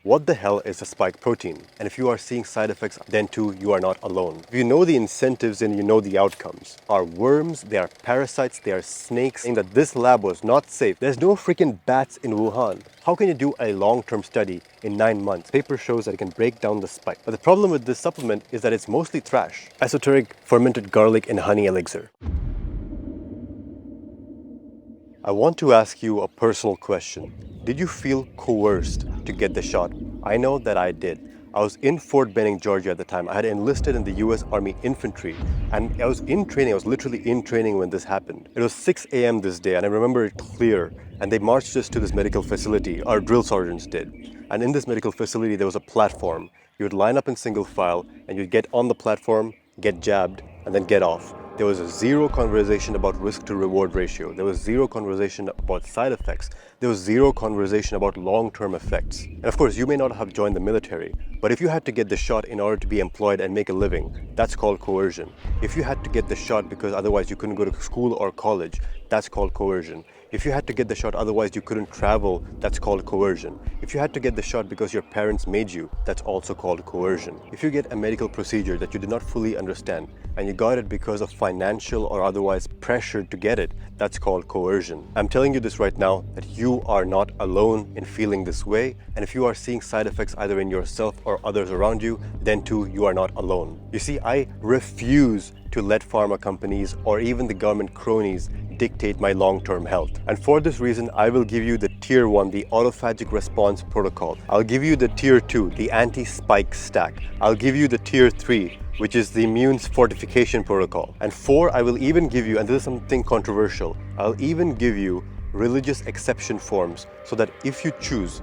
What the hell is a spike protein? And if you are seeing side effects, then too, you are not alone. If you know the incentives and you know the outcomes, are worms, they are parasites, they are snakes, saying that this lab was not safe. There's no freaking bats in Wuhan. How can you do a long-term study in 9 months? Paper shows that it can break down the spike. But the problem with this supplement is that it's mostly trash. Esoteric fermented garlic and honey elixir. I want to ask you a personal question. Did you feel coerced to get the shot? I know that I did. I was in Fort Benning, Georgia at the time. I had enlisted in the US Army Infantry and I was in training. I was literally in training when this happened. It was 6 a.m. this day and I remember it clear. And they marched us to this medical facility. Our drill sergeants did. And in this medical facility, there was a platform. You would line up in single file and you'd get on the platform, get jabbed, and then get off. There was zero conversation about risk to reward ratio. There was zero conversation about side effects. There was zero conversation about long-term effects. And of course, you may not have joined the military, but if you had to get the shot in order to be employed and make a living, that's called coercion. If you had to get the shot because otherwise you couldn't go to school or college, that's called coercion. If you had to get the shot otherwise you couldn't travel, that's called coercion. If you had to get the shot because your parents made you, that's also called coercion. If you get a medical procedure that you did not fully understand and you got it because of financial or otherwise pressure to get it, that's called coercion. I'm telling you this right now that you are not alone in feeling this way, and if you are seeing side effects either in yourself or others around you, then too you are not alone. You see, I refuse to let pharma companies or even the government cronies dictate my long-term health. And for this reason, I will give you the tier 1, the autophagic response protocol. I'll give you the tier 2, the anti-spike stack. I'll give you the tier 3, which is the immune fortification protocol. And 4, I will even give you, and this is something controversial, I'll even give you religious exception forms so that if you choose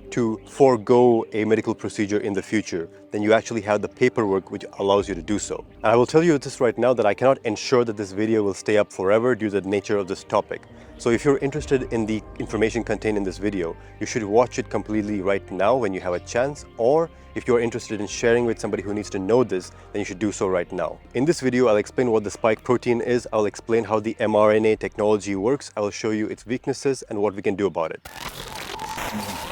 to forego a medical procedure in the future, then you actually have the paperwork which allows you to do so. And I will tell you this right now that I cannot ensure that this video will stay up forever due to the nature of this topic. So if you're interested in the information contained in this video, you should watch it completely right now when you have a chance, or if you're interested in sharing with somebody who needs to know this, then you should do so right now. In this video, I'll explain what the spike protein is, I'll explain how the mRNA technology works, I will show you its weaknesses and what we can do about it.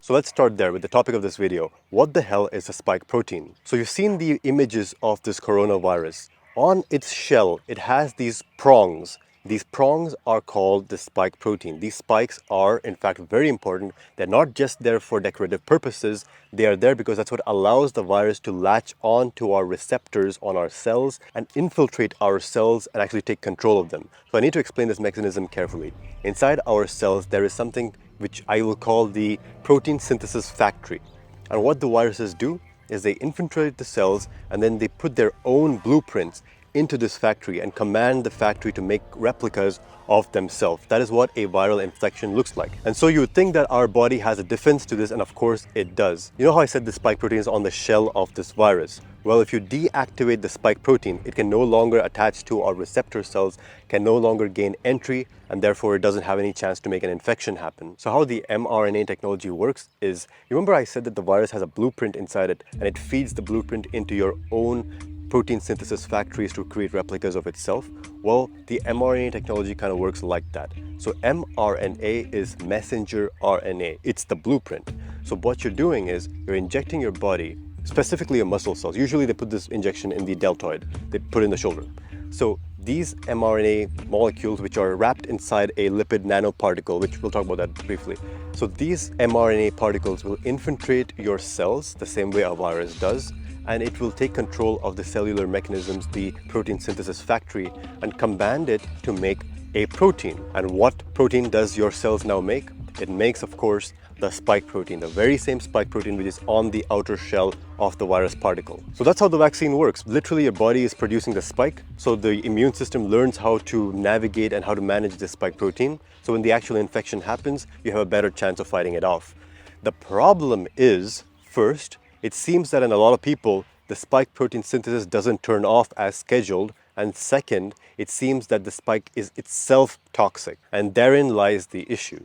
So let's start there with the topic of this video. What the hell is a spike protein? So you've seen the images of this coronavirus. On its shell, it has these prongs. These prongs are called the spike protein. These spikes are, in fact, very important. They're not just there for decorative purposes. They are there because that's what allows the virus to latch on to our receptors on our cells and infiltrate our cells and actually take control of them. So I need to explain this mechanism carefully. Inside our cells, there is something which I will call the protein synthesis factory. And what the viruses do is they infiltrate the cells and then they put their own blueprints into this factory and command the factory to make replicas of themselves. That is what a viral infection looks like. And so you would think that our body has a defense to this, and of course it does. You know how I said the spike protein is on the shell of this virus? Well, if you deactivate the spike protein, it can no longer attach to our receptor cells, can no longer gain entry, and therefore it doesn't have any chance to make an infection happen. So how the mRNA technology works is, remember I said that the virus has a blueprint inside it, and it feeds the blueprint into your own protein synthesis factories to create replicas of itself? Well, the mRNA technology kind of works like that. So mRNA is messenger RNA. It's the blueprint. So what you're doing is you're injecting your body, specifically your muscle cells. Usually they put this injection in the deltoid. They put it in the shoulder. So these mRNA molecules, which are wrapped inside a lipid nanoparticle, which we'll talk about that briefly. So these mRNA particles will infiltrate your cells the same way a virus does, and it will take control of the cellular mechanisms, the protein synthesis factory, and command it to make a protein. And what protein does your cells now make? It makes, of course, the spike protein, the very same spike protein which is on the outer shell of the virus particle. So that's how the vaccine works. Literally, your body is producing the spike, so the immune system learns how to navigate and how to manage this spike protein. So when the actual infection happens, you have a better chance of fighting it off. The problem is, first, it seems that in a lot of people, the spike protein synthesis doesn't turn off as scheduled. And second, it seems that the spike is itself toxic. And therein lies the issue.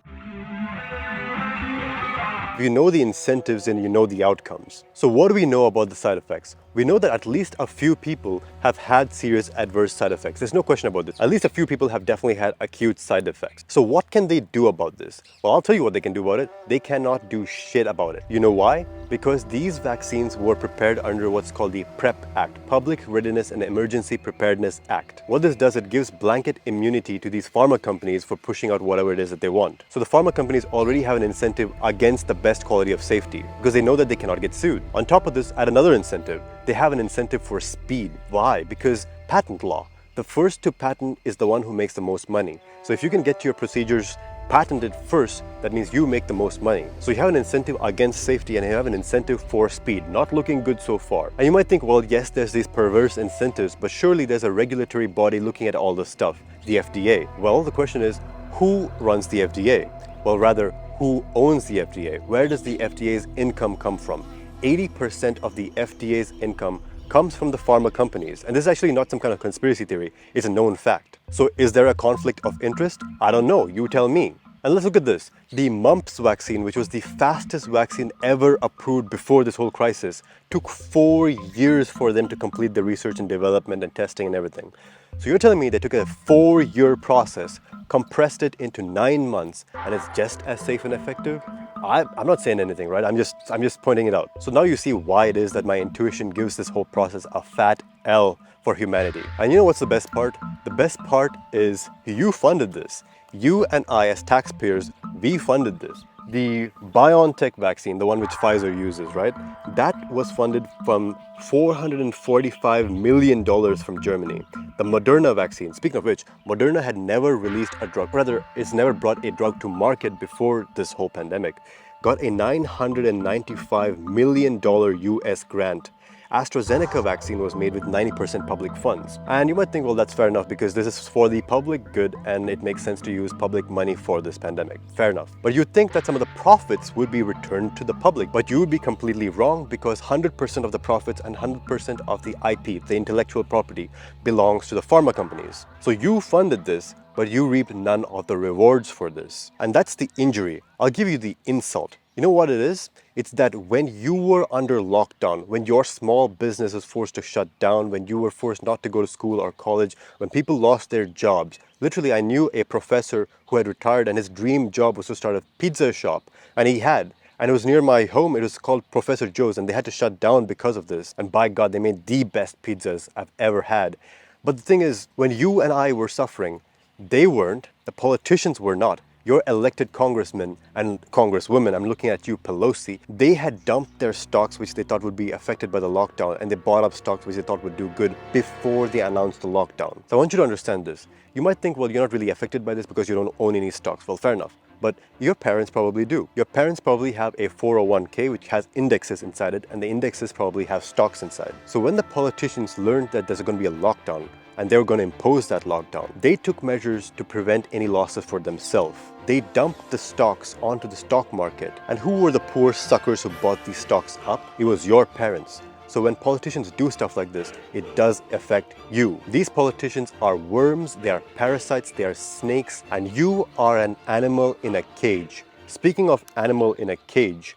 you know the incentives and you know the outcomes. So what do we know about the side effects? We know that at least a few people have had serious adverse side effects. There's no question about this. At least a few people have definitely had acute side effects. So what can they do about this? Well, I'll tell you what they can do about it. They cannot do shit about it. You know why? Because these vaccines were prepared under what's called the PrEP Act, Public Readiness and Emergency Preparedness Act. What this does, it gives blanket immunity to these pharma companies for pushing out whatever it is that they want. So the pharma companies already have an incentive against the best quality of safety because they know that they cannot get sued. On top of this, add another incentive. They have an incentive for speed. Why? Because patent law. The first to patent is the one who makes the most money. So if you can get your procedures patented first, that means you make the most money. So you have an incentive against safety and you have an incentive for speed. Not looking good so far. And you might think, well, yes, there's these perverse incentives, but surely there's a regulatory body looking at all this stuff, the FDA. Well, the question is, who runs the FDA? Well, rather, who owns the FDA? Where does the FDA's income come from? 80% of the FDA's income comes from the pharma companies. And this is actually not some kind of conspiracy theory, it's a known fact. So is there a conflict of interest? I don't know, you tell me. And let's look at this. The mumps vaccine, which was the fastest vaccine ever approved before this whole crisis, took 4 years for them to complete the research and development and testing and everything. So you're telling me they took a 4-year process, compressed it into 9 months, and it's just as safe and effective? I'm not saying anything, right? I'm just pointing it out. So now you see why it is that my intuition gives this whole process a fat L for humanity. And you know what's the best part? The best part is you funded this. You and I as taxpayers, we funded this. The BioNTech vaccine, the one which Pfizer uses, right? That was funded from $445 million from Germany. The Moderna vaccine, speaking of which, Moderna had never released a drug, rather, it's never brought a drug to market before this whole pandemic, got a $995 million US grant. AstraZeneca vaccine was made with 90% public funds. And you might think, well, that's fair enough because this is for the public good and it makes sense to use public money for this pandemic. Fair enough. But you'd think that some of the profits would be returned to the public. But you would be completely wrong because 100% of the profits and 100% of the IP, the intellectual property, belongs to the pharma companies. So you funded this, but you reap none of the rewards for this. And that's the injury. I'll give you the insult. You know what it is? It's that when you were under lockdown, when your small business was forced to shut down, when you were forced not to go to school or college, when people lost their jobs. Literally, I knew a professor who had retired and his dream job was to start a pizza shop. And he had. And it was near my home. It was called Professor Joe's and they had to shut down because of this. And by God, they made the best pizzas I've ever had. But the thing is, when you and I were suffering, they weren't, the politicians were not. Your elected congressmen and congresswomen, I'm looking at you, Pelosi, they had dumped their stocks which they thought would be affected by the lockdown and they bought up stocks which they thought would do good before they announced the lockdown. So I want you to understand this. You might think, well, you're not really affected by this because you don't own any stocks. Well, fair enough. But your parents probably do. Your parents probably have a 401k which has indexes inside it and the indexes probably have stocks inside. So when the politicians learned that there's going to be a lockdown, and they were going to impose that lockdown, they took measures to prevent any losses for themselves. They dumped the stocks onto the stock market. And who were the poor suckers who bought these stocks up? It was your parents. So when politicians do stuff like this, it does affect you. These politicians are worms, they are parasites, they are snakes, and you are an animal in a cage. Speaking of animal in a cage,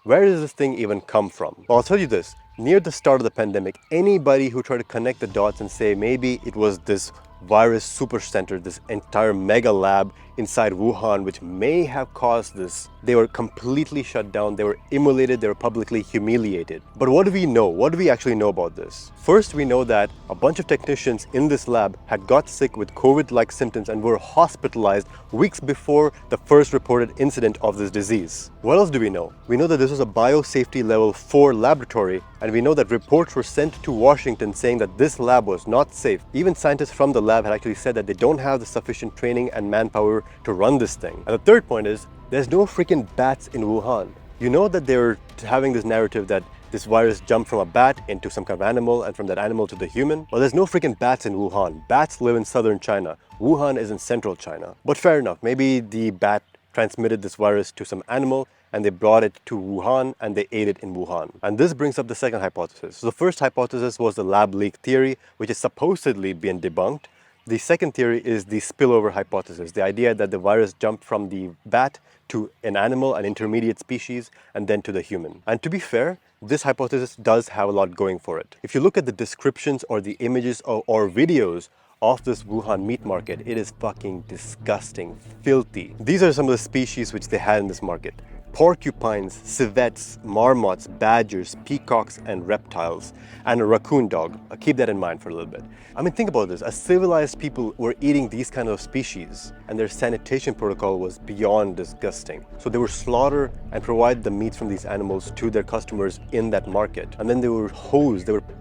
where does this thing even come from? Well, I'll tell you this. Near the start of the pandemic, anybody who tried to connect the dots and say maybe it was this virus supercenter, this entire mega lab inside Wuhan, which may have caused this, they were completely shut down, they were immolated, they were publicly humiliated. But what do we know? What do we actually know about this? First, we know that a bunch of technicians in this lab had got sick with COVID-like symptoms and were hospitalized weeks before the first reported incident of this disease. What else do we know? We know that this was a biosafety level 4 laboratory, and we know that reports were sent to Washington saying that this lab was not safe. Even scientists from the lab had actually said that they don't have the sufficient training and manpower to run this thing. And the third point is, there's no freaking bats in Wuhan. You know that they're having this narrative that this virus jumped from a bat into some kind of animal and from that animal to the human. Well, there's no freaking bats in Wuhan. Bats live in southern China. Wuhan is in central China. But fair enough, maybe the bat transmitted this virus to some animal and they brought it to Wuhan and they ate it in Wuhan. And this brings up the second hypothesis. So the first hypothesis was the lab leak theory, which is supposedly been debunked. The second theory is the spillover hypothesis, the idea that the virus jumped from the bat to an animal, an intermediate species, and then to the human. And to be fair, this hypothesis does have a lot going for it. If you look at the descriptions or the images or videos of this Wuhan meat market, it is fucking disgusting, filthy. These are some of the species which they had in this market: porcupines, civets, marmots, badgers, peacocks, and reptiles, and a raccoon dog. Keep that in mind for a little bit. I mean, think about this. A civilized people were eating these kind of species, and their sanitation protocol was beyond disgusting. So they would slaughter and provide the meat from these animals to their customers in that market. And then they would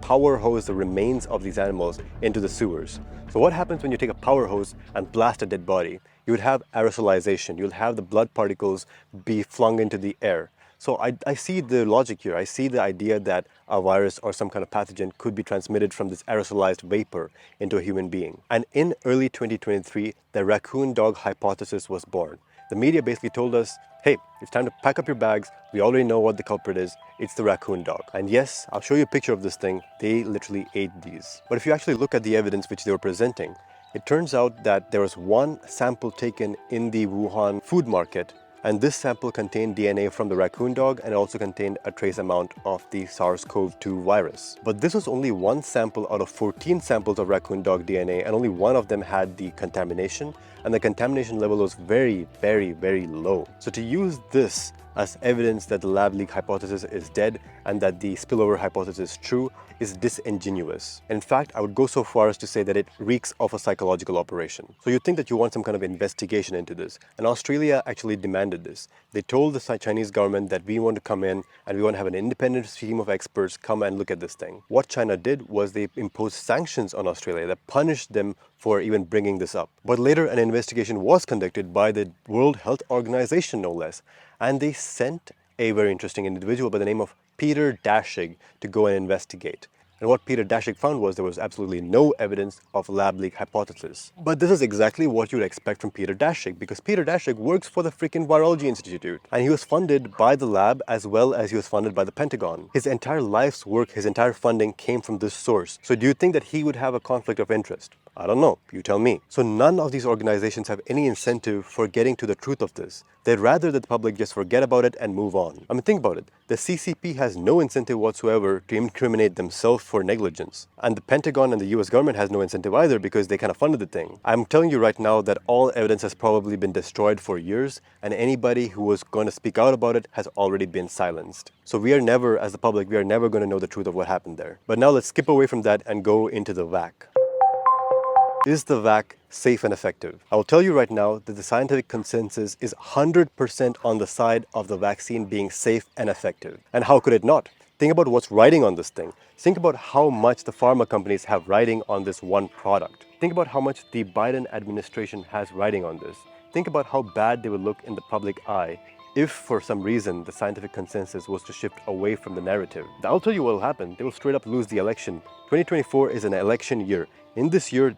power hose the remains of these animals into the sewers. So what happens when you take a power hose and blast a dead body? You would have aerosolization. You'll have the blood particles be flung into the air. So I see the logic here. I see the idea that a virus or some kind of pathogen could be transmitted from this aerosolized vapor into a human being. And in early 2023, the raccoon dog hypothesis was born. The media basically told us, hey, it's time to pack up your bags. We already know what the culprit is. It's the raccoon dog. And yes, I'll show you a picture of this thing. They literally ate these. But if you actually look at the evidence which they were presenting, it turns out that there was one sample taken in the Wuhan food market, and this sample contained DNA from the raccoon dog and also contained a trace amount of the SARS-CoV-2 virus. But this was only one sample out of 14 samples of raccoon dog DNA, and only one of them had the contamination, and the contamination level was very, very, very low. So to use this as evidence that the lab leak hypothesis is dead and that the spillover hypothesis is true is disingenuous. In fact, I would go so far as to say that it reeks of a psychological operation. So you'd think that you want some kind of investigation into this. And Australia actually demanded this. They told the Chinese government that we want to come in and we want to have an independent team of experts come and look at this thing. What China did was they imposed sanctions on Australia that punished them for even bringing this up. But later an investigation was conducted by the World Health Organization, no less. And they sent a very interesting individual by the name of Peter Daszig to go and investigate. And what Peter Daszig found was there was absolutely no evidence of lab leak hypothesis. But this is exactly what you'd expect from Peter Daszig, because Peter Daszig works for the freaking Virology Institute. And he was funded by the lab as well as he was funded by the Pentagon. His entire life's work, his entire funding came from this source. So do you think that he would have a conflict of interest? I don't know, you tell me. So none of these organizations have any incentive for getting to the truth of this. They'd rather that the public just forget about it and move on. I mean, think about it. The CCP has no incentive whatsoever to incriminate themselves for negligence. And the Pentagon and the US government has no incentive either because they kind of funded the thing. I'm telling you right now that all evidence has probably been destroyed for years, and anybody who was going to speak out about it has already been silenced. So we are never, as the public, we are never going to know the truth of what happened there. But now let's skip away from that and go into the vacc. Is the vacc safe and effective? I will tell you right now that the scientific consensus is 100% on the side of the vaccine being safe and effective. And how could it not? Think about what's riding on this thing. Think about how much the pharma companies have riding on this one product. Think about how much the Biden administration has riding on this. Think about how bad they will look in the public eye if for some reason the scientific consensus was to shift away from the narrative. I'll tell you what will happen. They will straight up lose the election. 2024 is an election year. In this year,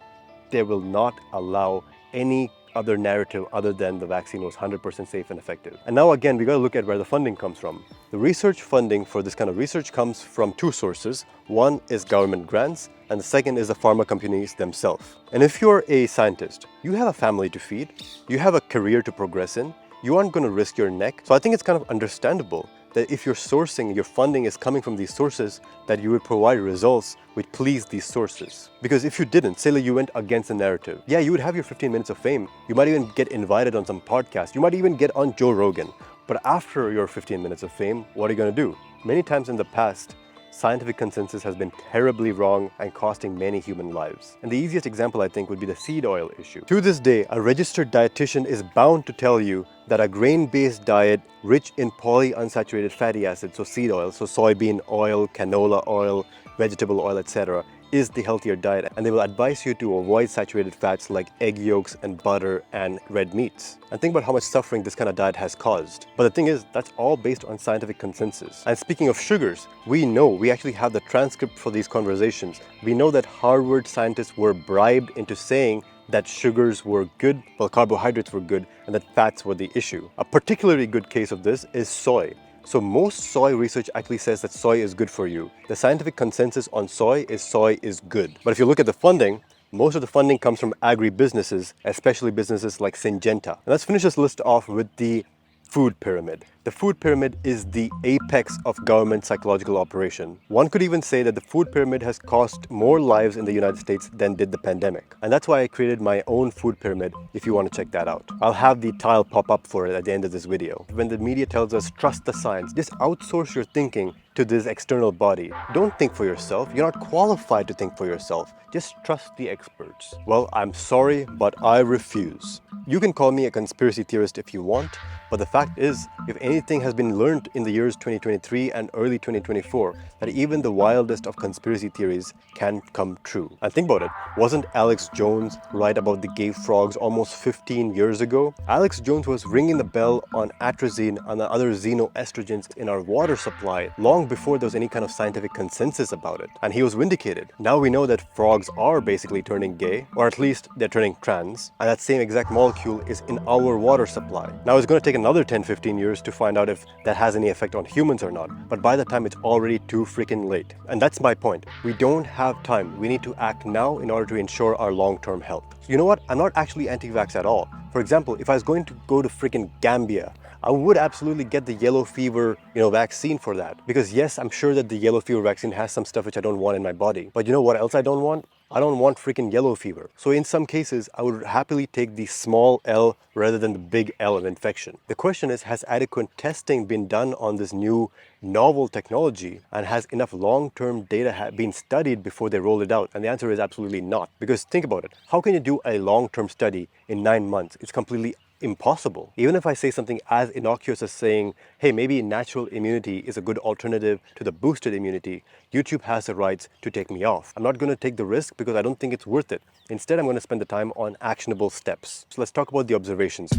they will not allow any other narrative other than the vaccine was 100% safe and effective. And now again, we got to look at where the funding comes from. The research funding for this kind of research comes from two sources. One is government grants, and the second is the pharma companies themselves. And if you're a scientist, you have a family to feed, you have a career to progress in, you aren't going to risk your neck. So I think it's kind of understandable that if your sourcing, your funding is coming from these sources, that you would provide results which please these sources. Because if you didn't, say like you went against the narrative, yeah, you would have your 15 minutes of fame. You might even get invited on some podcast. You might even get on Joe Rogan. But after your 15 minutes of fame, what are you going to do? Many times in the past, scientific consensus has been terribly wrong and costing many human lives. And the easiest example, I think, would be the seed oil issue. To this day, a registered dietitian is bound to tell you that a grain-based diet rich in polyunsaturated fatty acids, so seed oil, so soybean oil, canola oil, vegetable oil, etc., is the healthier diet, and they will advise you to avoid saturated fats like egg yolks and butter and red meats. And think about how much suffering this kind of diet has caused. But the thing is, that's all based on scientific consensus. And speaking of sugars, we actually have the transcript for these conversations. We know that Harvard scientists were bribed into saying that sugars were good, while carbohydrates were good, and that fats were the issue. A particularly good case of this is soy. So most soy research actually says that soy is good for you. The scientific consensus on soy is good. But if you look at the funding, Most of the funding comes from agribusinesses, especially businesses like Syngenta. And let's finish this list off with the food pyramid. The food pyramid is the apex of government psychological operation. One could even say that the food pyramid has cost more lives in the United States than did the pandemic. And that's why I created my own food pyramid if you want to check that out. I'll have the tile pop up for it at the end of this video. When the media tells us trust the science, just outsource your thinking to this external body. Don't think for yourself. You're not qualified to think for yourself. Just trust the experts. Well, I'm sorry, but I refuse. You can call me a conspiracy theorist if you want, but the fact is, if anything has been learned in the years 2023 and early 2024, that even the wildest of conspiracy theories can come true. And think about it, wasn't Alex Jones right about the gay frogs almost 15 years ago? Alex Jones was ringing the bell on atrazine and the other xenoestrogens in our water supply long before there was any kind of scientific consensus about it. And he was vindicated. Now we know that frogs are basically turning gay, or at least they're turning trans, and that same exact molecule is in our water supply. Now it's going to take another 10-15 years to find out if that has any effect on humans or not, but by the time it's already too freaking late. And that's my point. We don't have time. We need to act now in order to ensure our long-term health. You know what? I'm not actually anti-vax at all. For example, if I was going to go to freaking Gambia, I would absolutely get the yellow fever, vaccine for that. Because yes, I'm sure that the yellow fever vaccine has some stuff which I don't want in my body. But you know what else I don't want? I don't want freaking yellow fever. So in some cases, I would happily take the small L rather than the big L of infection. The question is, has adequate testing been done on this new novel technology, and has enough long-term data been studied before they roll it out? And the answer is absolutely not. Because think about it. How can you do a long-term study in 9 months? It's completely impossible. Even if I say something as innocuous as saying, hey, maybe natural immunity is a good alternative to the boosted immunity, YouTube has the rights to take me off. I'm not going to take the risk because I don't think it's worth it. Instead, I'm going to spend the time on actionable steps. So let's talk about the observations.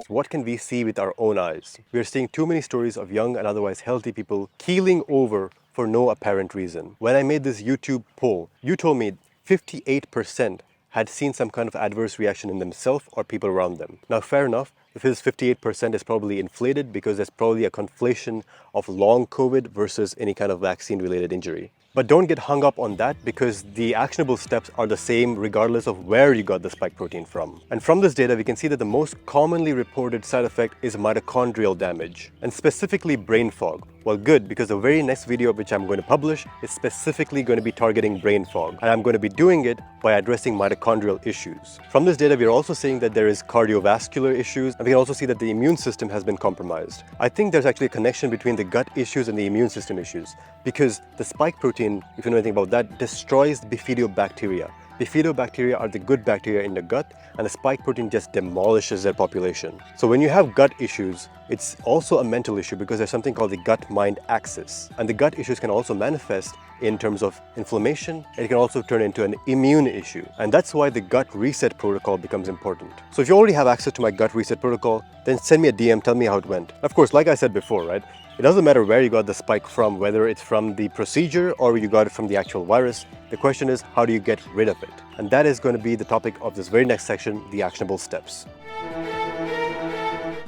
What can we see with our own eyes? We are seeing too many stories of young and otherwise healthy people keeling over for no apparent reason. When I made this YouTube poll, you told me 58% had seen some kind of adverse reaction in themselves or people around them. Now, fair enough, if this 58% is probably inflated because there's probably a conflation of long COVID versus any kind of vaccine-related injury. But don't get hung up on that because the actionable steps are the same regardless of where you got the spike protein from. And from this data, we can see that the most commonly reported side effect is mitochondrial damage, and specifically brain fog. Well, good, because the very next video which I'm going to publish is specifically going to be targeting brain fog, and I'm going to be doing it by addressing mitochondrial issues. From this data, we are also seeing that there is cardiovascular issues, and we can also see that the immune system has been compromised. I think there's actually a connection between the gut issues and the immune system issues, because the spike protein, if you know anything about that, destroys the bifidobacteria. Bifidobacteria are the good bacteria in the gut, and the spike protein just demolishes their population. So when you have gut issues, it's also a mental issue because there's something called the gut-mind axis. And the gut issues can also manifest in terms of inflammation, and it can also turn into an immune issue. And that's why the gut reset protocol becomes important. So if you already have access to my gut reset protocol, then send me a DM, tell me how it went. Of course, like I said before, right? It doesn't matter where you got the spike from, whether it's from the procedure or you got it from the actual virus. The question is, how do you get rid of it? And that is going to be the topic of this very next section, the actionable steps.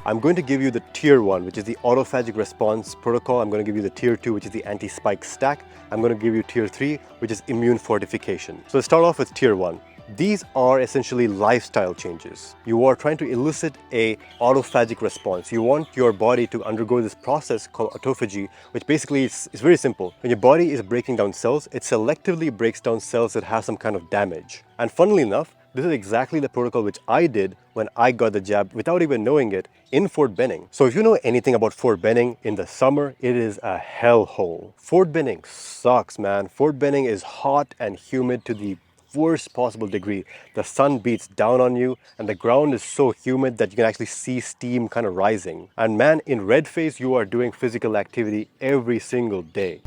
I'm going to give you the tier 1, which is the autophagic response protocol. I'm going to give you the tier 2, which is the anti-spike stack. I'm going to give you tier 3, which is immune fortification. So let's start off with tier 1. These are essentially lifestyle changes. You are trying to elicit a autophagic response. You want your body to undergo this process called autophagy, which basically is very simple. When your body is breaking down cells, it selectively breaks down cells that have some kind of damage. And funnily enough, this is exactly the protocol which I did when I got the jab without even knowing it in Fort Benning. So if you know anything about Fort Benning in the summer, it is a hellhole. Fort Benning sucks, man. Fort Benning is hot and humid to the worst possible degree. The sun beats down on you and the ground is so humid that you can actually see steam kind of rising. And man, in red phase, you are doing physical activity every single day.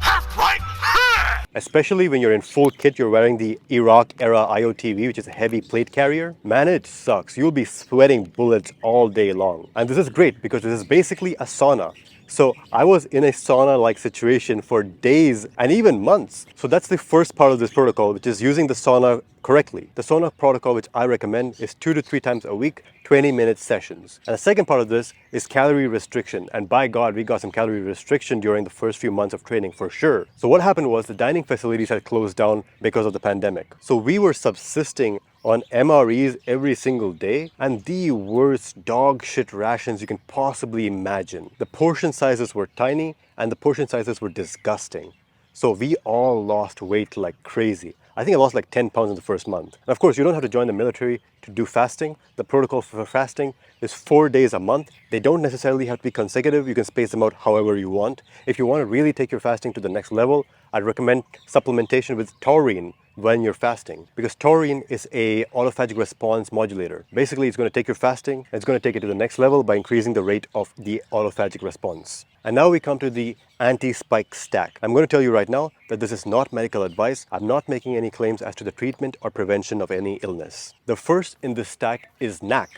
Especially when you're in full kit, you're wearing the Iraq era IOTV, which is a heavy plate carrier. Man, it sucks. You'll be sweating bullets all day long. And this is great because this is basically a sauna. So I was in a sauna-like situation for days and even months. So that's the first part of this protocol, which is using the sauna correctly. The sauna protocol which I recommend is 2 to 3 times a week, 20-minute sessions. And the second part of this is calorie restriction. And by God, we got some calorie restriction during the first few months of training for sure. So what happened was the dining facilities had closed down because of the pandemic. So we were subsisting on MREs every single day and the worst dog shit rations you can possibly imagine. The portion sizes were tiny and the portion sizes were disgusting. So we all lost weight like crazy. I think I lost like 10 pounds in the first month. And of course, you don't have to join the military to do fasting. The protocol for fasting is 4 days a month. They don't necessarily have to be consecutive. You can space them out however you want. If you want to really take your fasting to the next level, I'd recommend supplementation with taurine when you're fasting, because taurine is a autophagic response modulator. Basically, it's going to take your fasting and it's going to take it to the next level by increasing the rate of the autophagic response. And now we come to the anti-spike stack. I'm going to tell you right now that this is not medical advice. I'm not making any claims as to the treatment or prevention of any illness. The first in this stack is NAC.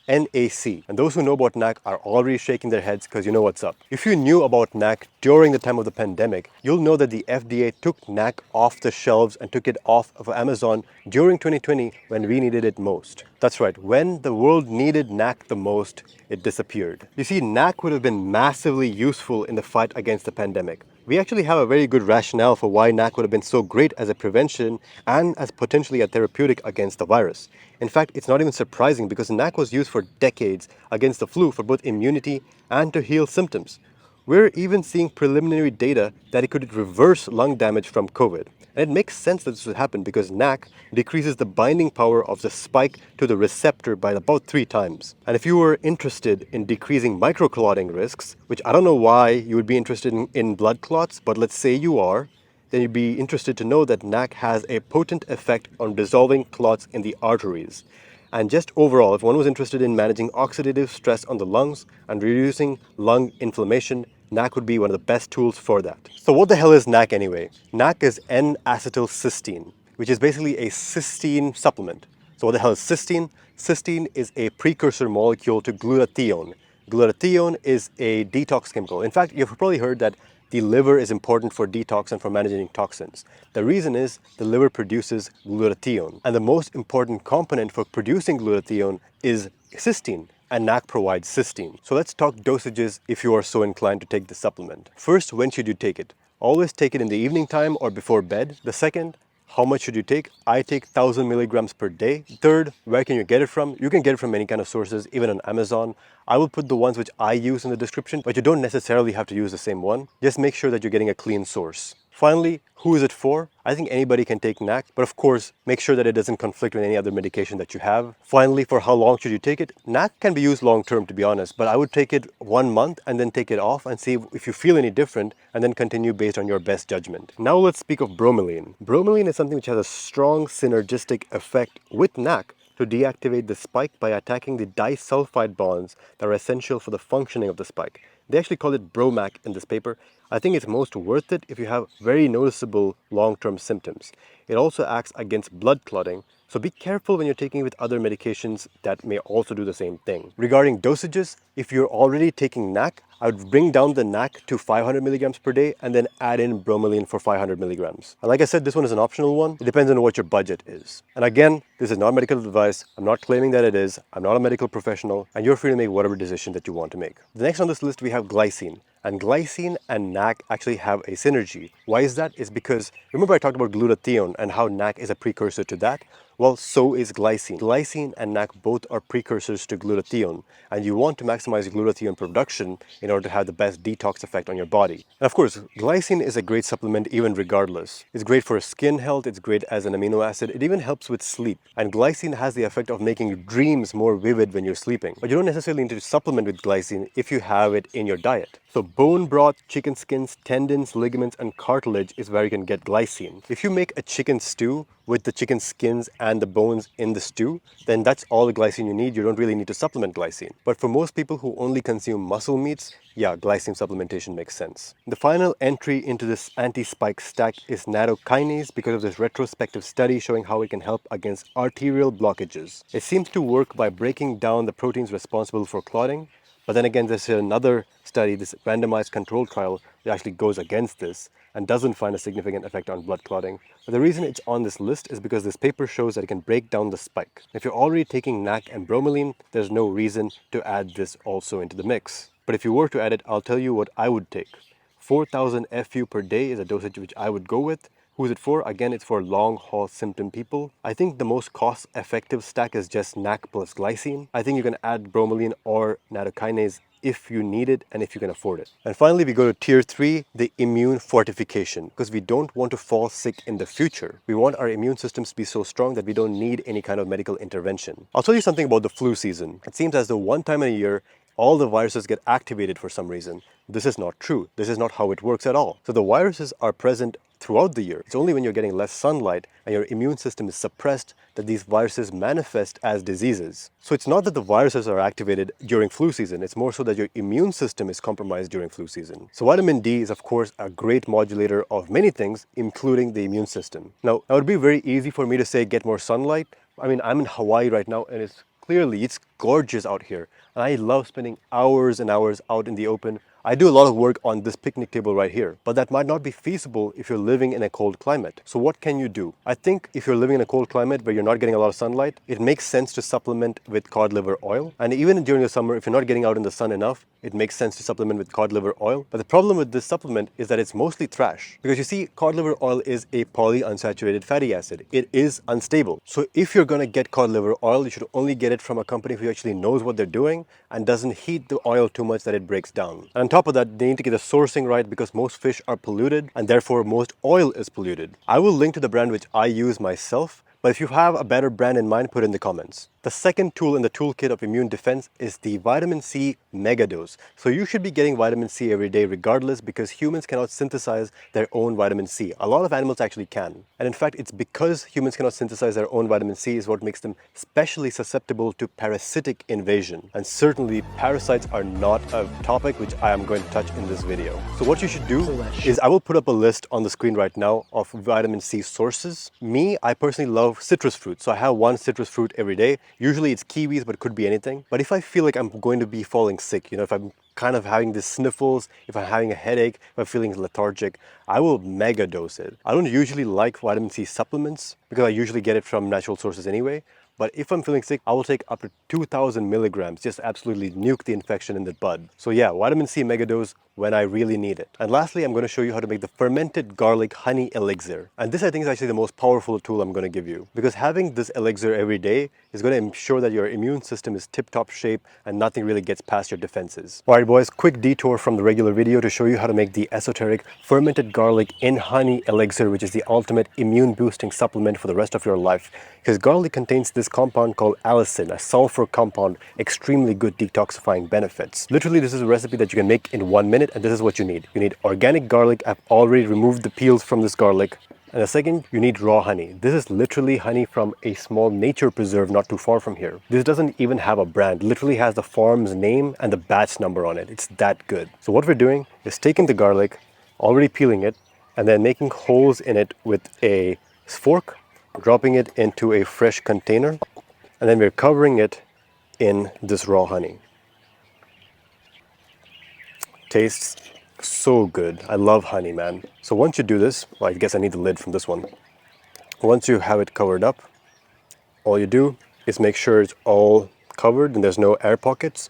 NAC. And those who know about NAC are already shaking their heads because you know what's up. If you knew about NAC during the time of the pandemic, you'll know that the FDA took NAC off the shelves and took it off of Amazon during 2020 when we needed it most. That's right, when the world needed NAC the most, it disappeared. You see, NAC would have been massively useful in the fight against the pandemic. We actually have a very good rationale for why NAC would have been so great as a prevention and as potentially a therapeutic against the virus. In fact, it's not even surprising because NAC was used for decades against the flu for both immunity and to heal symptoms. We're even seeing preliminary data that it could reverse lung damage from COVID. And it makes sense that this would happen because NAC decreases the binding power of the spike to the receptor by about 3 times. And if you were interested in decreasing microclotting risks, which I don't know why you would be interested in blood clots, but let's say you are, then you'd be interested to know that NAC has a potent effect on dissolving clots in the arteries. And just overall, if one was interested in managing oxidative stress on the lungs and reducing lung inflammation, NAC would be one of the best tools for that. So what the hell is NAC anyway? NAC is N-acetylcysteine, which is basically a cysteine supplement. So what the hell is cysteine? Cysteine is a precursor molecule to glutathione. Glutathione is a detox chemical. In fact, you've probably heard that the liver is important for detox and for managing toxins. The reason is the liver produces glutathione. And the most important component for producing glutathione is cysteine. And NAC provides cysteine. So let's talk dosages if you are so inclined to take the supplement. First, when should you take it? Always take it in the evening time or before bed. The second, how much should you take? I take 1,000 milligrams per day. Third, where can you get it from? You can get it from any kind of sources, even on Amazon. I will put the ones which I use in the description, but you don't necessarily have to use the same one. Just make sure that you're getting a clean source. Finally, who is it for? I think anybody can take NAC, but of course, make sure that it doesn't conflict with any other medication that you have. Finally, for how long should you take it? NAC can be used long term, to be honest, but I would take it 1 month and then take it off and see if you feel any different and then continue based on your best judgment. Now let's speak of bromelain. Bromelain is something which has a strong synergistic effect with NAC to deactivate the spike by attacking the disulfide bonds that are essential for the functioning of the spike. They actually call it Bromac in this paper. I think it's most worth it if you have very noticeable long-term symptoms. It also acts against blood clotting, so be careful when you're taking it with other medications that may also do the same thing. Regarding dosages, if you're already taking NAC, I would bring down the NAC to 500 milligrams per day and then add in bromelain for 500 milligrams. And like I said, this one is an optional one. It depends on what your budget is. And again, this is not medical advice. I'm not claiming that it is. I'm not a medical professional, and you're free to make whatever decision that you want to make. The next on this list, we have glycine. And glycine and NAC actually have a synergy. Why is that? It's because, remember I talked about glutathione and how NAC is a precursor to that? Well, so is glycine. Glycine and NAC both are precursors to glutathione, and you want to maximize glutathione production in order to have the best detox effect on your body. And of course, glycine is a great supplement even regardless. It's great for skin health, it's great as an amino acid, it even helps with sleep. And glycine has the effect of making dreams more vivid when you're sleeping. But you don't necessarily need to supplement with glycine if you have it in your diet. So bone broth, chicken skins, tendons, ligaments, and cartilage is where you can get glycine. If you make a chicken stew with the chicken skins and the bones in the stew, then that's all the glycine you need. You don't really need to supplement glycine. But for most people who only consume muscle meats, yeah, glycine supplementation makes sense. The final entry into this anti-spike stack is nattokinase because of this retrospective study showing how it can help against arterial blockages. It seems to work by breaking down the proteins responsible for clotting, But then again, there's another study, this randomized control trial, that actually goes against this and doesn't find a significant effect on blood clotting. But the reason it's on this list is because this paper shows that it can break down the spike. If you're already taking NAC and bromelain, there's no reason to add this also into the mix. But if you were to add it, I'll tell you what I would take. 4,000 FU per day is a dosage which I would go with. Who's it for? Again, it's for long haul symptom people. I think the most cost effective stack is just NAC plus glycine. I think you can add bromelain or nattokinase if you need it and if you can afford it. And finally, we go to tier 3, the immune fortification, because we don't want to fall sick in the future. We want our immune systems to be so strong that we don't need any kind of medical intervention. I'll tell you something about the flu season. It seems as though one time in a year, all the viruses get activated for some reason. This is not true. This is not how it works at all. So the viruses are present throughout the year. It's only when you're getting less sunlight and your immune system is suppressed that these viruses manifest as diseases. So it's not that the viruses are activated during flu season, it's more so that your immune system is compromised during flu season. So vitamin D is of course a great modulator of many things, including the immune system. Now, it would be very easy for me to say get more sunlight. I mean, I'm in Hawaii right now and it's gorgeous out here. And I love spending hours and hours out in the open. I do a lot of work on this picnic table right here, but that might not be feasible if you're living in a cold climate. So what can you do? I think if you're living in a cold climate where you're not getting a lot of sunlight, it makes sense to supplement with cod liver oil. And even during the summer, if you're not getting out in the sun enough, it makes sense to supplement with cod liver oil. But the problem with this supplement is that it's mostly trash. Because you see, cod liver oil is a polyunsaturated fatty acid. It is unstable. So if you're gonna get cod liver oil, you should only get it from a company who actually knows what they're doing and doesn't heat the oil too much that it breaks down. And on top of that, they need to get the sourcing right because most fish are polluted and therefore most oil is polluted. I will link to the brand which I use myself, but if you have a better brand in mind, put it in the comments. The second tool in the toolkit of immune defense is the vitamin C megadose. So you should be getting vitamin C every day regardless because humans cannot synthesize their own vitamin C. A lot of animals actually can. And in fact, it's because humans cannot synthesize their own vitamin C is what makes them especially susceptible to parasitic invasion. And certainly parasites are not a topic which I am going to touch in this video. So what you should do is I will put up a list on the screen right now of vitamin C sources. I personally love citrus fruit. So I have one citrus fruit every day. Usually it's kiwis, but it could be anything. But if I feel like I'm going to be falling sick, if I'm kind of having the sniffles, if I'm having a headache, if I'm feeling lethargic, I will mega dose it. I don't usually like vitamin C supplements because I usually get it from natural sources anyway. But if I'm feeling sick, I will take up to 2,000 milligrams, just absolutely nuke the infection in the bud. So yeah, vitamin C megadose when I really need it. And lastly, I'm going to show you how to make the fermented garlic honey elixir. And this I think is actually the most powerful tool I'm going to give you. Because having this elixir every day is going to ensure that your immune system is tip-top shape and nothing really gets past your defenses. Alright boys, quick detour from the regular video to show you how to make the esoteric fermented garlic in honey elixir, which is the ultimate immune boosting supplement for the rest of your life. Because garlic contains this compound called allicin, a sulfur compound, extremely good detoxifying benefits. Literally, this is a recipe that you can make in 1 minute, and this is what you need. You need organic garlic. I've already removed the peels from this garlic. And the second, you need raw honey. This is literally honey from a small nature preserve not too far from here. This doesn't even have a brand. It literally has the farm's name and the batch number on it. It's that good. So what we're doing is taking the garlic, already peeling it, and then making holes in it with a fork, dropping it into a fresh container, and then we're covering it in this raw honey. Tastes so good. I love honey, man. So once you do this, well, I guess I need the lid from this one. Once you have it covered up, all you do is make sure it's all covered and there's no air pockets.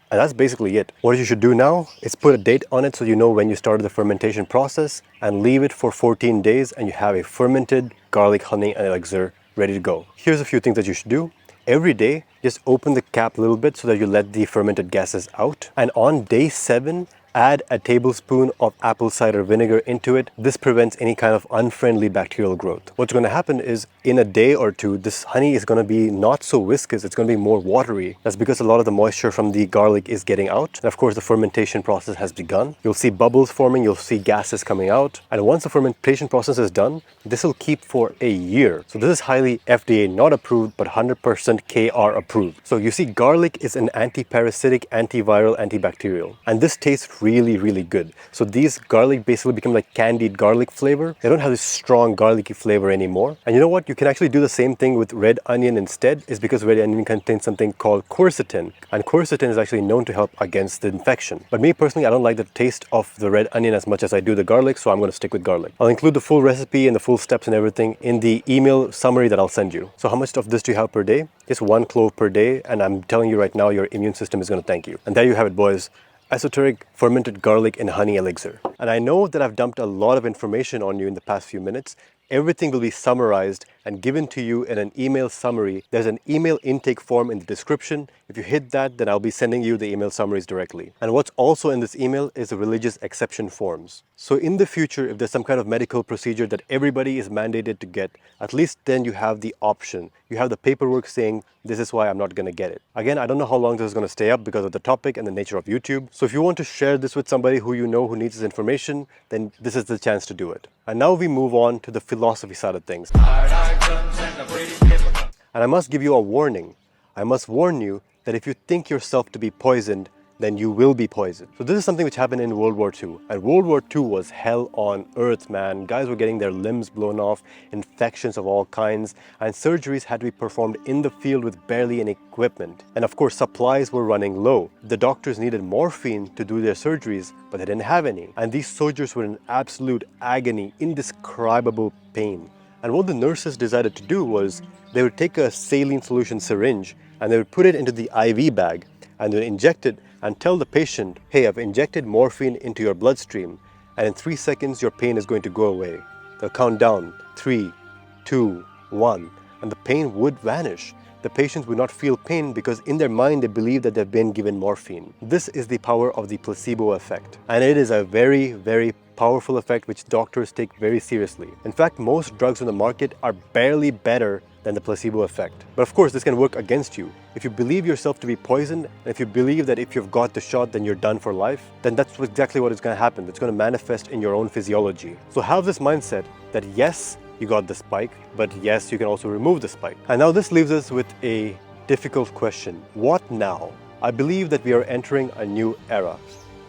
And that's basically it. What you should do now is put a date on it so you know when you started the fermentation process and leave it for 14 days and you have a fermented garlic honey elixir ready to go. Here's a few things that you should do. Every day, just open the cap a little bit so that you let the fermented gases out. And on day 7, add a tablespoon of apple cider vinegar into it. This prevents any kind of unfriendly bacterial growth. What's going to happen is in a day or two, this honey is going to be not so viscous, it's going to be more watery. That's because a lot of the moisture from the garlic is getting out. And of course, the fermentation process has begun. You'll see bubbles forming, you'll see gases coming out. And once the fermentation process is done, this will keep for a year. So this is highly FDA not approved, but 100% KR approved. So you see, garlic is an anti-parasitic, antiviral, antibacterial. And this tastes really, really good. So these garlic basically become like candied garlic flavor. They don't have this strong garlicky flavor anymore. And you know what? You can actually do the same thing with red onion instead, is because red onion contains something called quercetin. And quercetin is actually known to help against the infection. But me personally, I don't like the taste of the red onion as much as I do the garlic, so I'm going to stick with garlic. I'll include the full recipe and the full steps and everything in the email summary that I'll send you. So how much of this do you have per day? Just 1 clove per day, and I'm telling you right now, your immune system is going to thank you. And there you have it, boys. Esoteric fermented garlic and honey elixir. And I know that I've dumped a lot of information on you in the past few minutes. Everything will be summarized and given to you in an email summary. There's an email intake form in the description. If you hit that, then I'll be sending you the email summaries directly. And what's also in this email is the religious exception forms. So in the future, if there's some kind of medical procedure that everybody is mandated to get, at least then you have the option. You have the paperwork saying, this is why I'm not going to get it. Again, I don't know how long this is going to stay up because of the topic and the nature of YouTube. So if you want to share this with somebody who you know who needs this information, then this is the chance to do it. And now we move on to the philosophy side of things. And I must give you a warning. I must warn you that if you think yourself to be poisoned, then you will be poisoned. So this is something which happened in World War II. And World War II was hell on earth, man. Guys were getting their limbs blown off, infections of all kinds, and surgeries had to be performed in the field with barely any equipment. And of course, supplies were running low. The doctors needed morphine to do their surgeries, but they didn't have any. And these soldiers were in absolute agony, indescribable pain. And what the nurses decided to do was they would take a saline solution syringe and they would put it into the IV bag and they would inject it and tell the patient, hey, I've injected morphine into your bloodstream and in 3 seconds your pain is going to go away. They'll count down 3, 2, 1 and the pain would vanish. The patients would not feel pain because in their mind they believe that they've been given morphine. This is the power of the placebo effect. And it is a very, very powerful effect which doctors take very seriously. In fact, most drugs on the market are barely better than the placebo effect. But of course, this can work against you. If you believe yourself to be poisoned, and if you believe that if you've got the shot, then you're done for life, then that's exactly what is going to happen. It's going to manifest in your own physiology. So have this mindset that yes, you got the spike, but yes, you can also remove the spike. And now this leaves us with a difficult question. What now? I believe that we are entering a new era.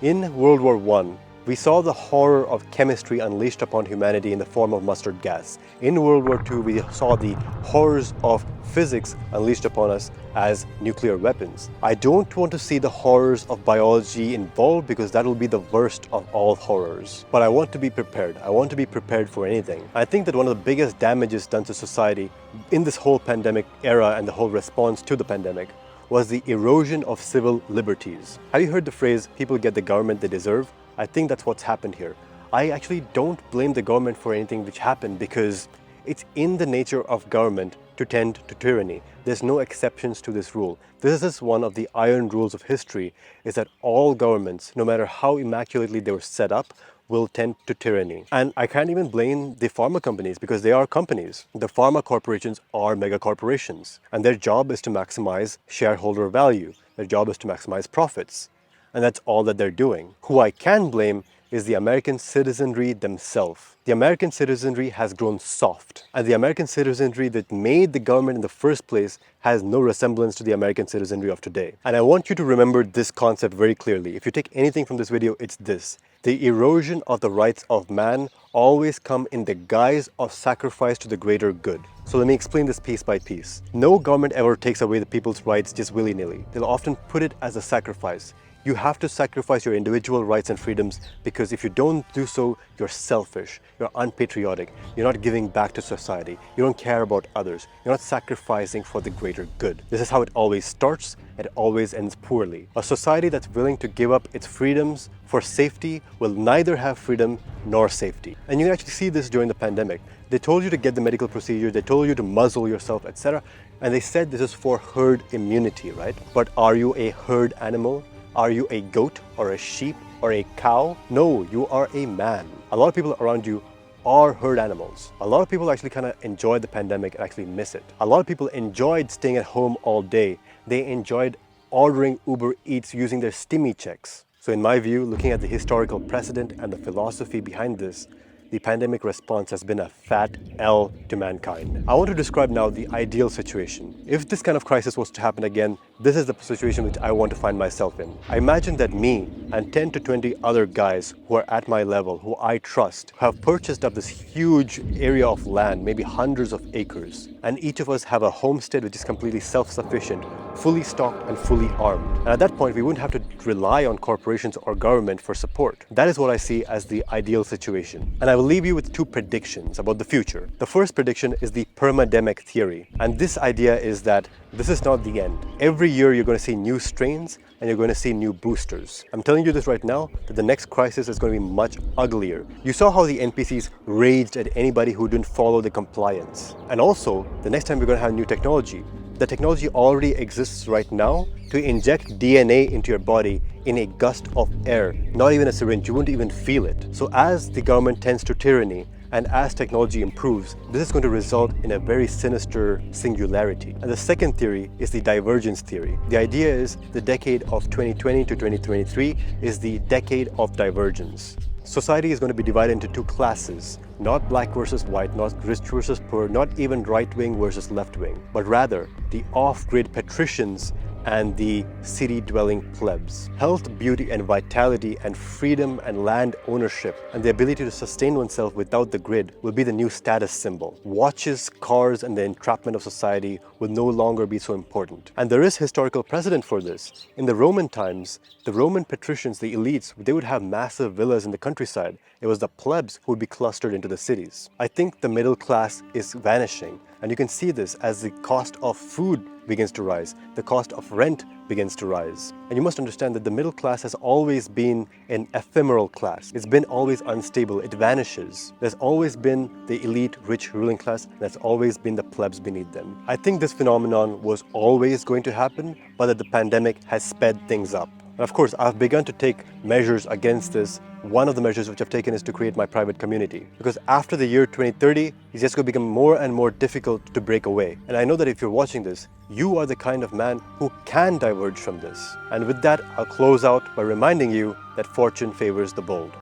In World War I, we saw the horror of chemistry unleashed upon humanity in the form of mustard gas. In World War II, we saw the horrors of physics unleashed upon us as nuclear weapons. I don't want to see the horrors of biology involved because that will be the worst of all horrors. But I want to be prepared. I want to be prepared for anything. I think that one of the biggest damages done to society in this whole pandemic era and the whole response to the pandemic was the erosion of civil liberties. Have you heard the phrase, people get the government they deserve? I think that's what's happened here. I actually don't blame the government for anything which happened because it's in the nature of government to tend to tyranny. There's no exceptions to this rule. This is one of the iron rules of history, is that all governments, no matter how immaculately they were set up, will tend to tyranny. And I can't even blame the pharma companies because they are companies. The pharma corporations are mega corporations and their job is to maximize shareholder value. Their job is to maximize profits. And that's all that they're doing. Who I can blame is the American citizenry themselves. The American citizenry has grown soft, and the American citizenry that made the government in the first place has no resemblance to the American citizenry of today. And I want you to remember this concept very clearly. If you take anything from this video, it's this. The erosion of the rights of man always come in the guise of sacrifice to the greater good. So let me explain this piece by piece. No government ever takes away the people's rights just willy-nilly. They'll often put it as a sacrifice. You have to sacrifice your individual rights and freedoms because if you don't do so, you're selfish, you're unpatriotic, you're not giving back to society, you don't care about others, you're not sacrificing for the greater good. This is how it always starts, it always ends poorly. A society that's willing to give up its freedoms for safety will neither have freedom nor safety. And you can actually see this during the pandemic. They told you to get the medical procedure, they told you to muzzle yourself, etc. And they said this is for herd immunity, right? But are you a herd animal? Are you a goat or a sheep or a cow? No, you are a man. A lot of people around you are herd animals. A lot of people actually kind of enjoyed the pandemic and actually miss it. A lot of people enjoyed staying at home all day. They enjoyed ordering Uber Eats using their stimmy checks. So in my view, looking at the historical precedent and the philosophy behind this, the pandemic response has been a fat L to mankind. I want to describe now the ideal situation. If this kind of crisis was to happen again, this is the situation which I want to find myself in. I imagine that me and 10 to 20 other guys who are at my level, who I trust, have purchased up this huge area of land, maybe hundreds of acres, and each of us have a homestead which is completely self-sufficient, fully stocked and fully armed. And at that point, we wouldn't have to rely on corporations or government for support. That is what I see as the ideal situation. And I will leave you with two predictions about the future. The first prediction is the permademic theory. And this idea is that this is not the end. Every year you're going to see new strains and you're going to see new boosters. I'm telling you this right now, that the next crisis is going to be much uglier. You saw how the NPCs raged at anybody who didn't follow the compliance. And also, the next time we're going to have new technology, the technology already exists right now to inject DNA into your body in a gust of air, not even a syringe. You wouldn't even feel it. So as the government tends to tyranny, and as technology improves, this is going to result in a very sinister singularity. And the second theory is the divergence theory. The idea is the decade of 2020 to 2023 is the decade of divergence. Society is going to be divided into two classes, not black versus white, not rich versus poor, not even right-wing versus left-wing, but rather the off-grid patricians and the city-dwelling plebs. Health, beauty, and vitality, and freedom and land ownership, and the ability to sustain oneself without the grid will be the new status symbol. Watches, cars, and the entrapment of society will no longer be so important. And there is historical precedent for this. In the Roman times, the Roman patricians, the elites, they would have massive villas in the countryside. It was the plebs who would be clustered into the cities. I think the middle class is vanishing, and you can see this as the cost of food begins to rise, the cost of rent begins to rise. And you must understand that the middle class has always been an ephemeral class. It's been always unstable, it vanishes. There's always been the elite, rich ruling class, and there's always been the plebs beneath them. I think this phenomenon was always going to happen, but that the pandemic has sped things up. And of course, I've begun to take measures against this. One of the measures which I've taken is to create my private community. Because after the year 2030, it's just going to become more and more difficult to break away. And I know that if you're watching this, you are the kind of man who can diverge from this. And with that, I'll close out by reminding you that fortune favors the bold.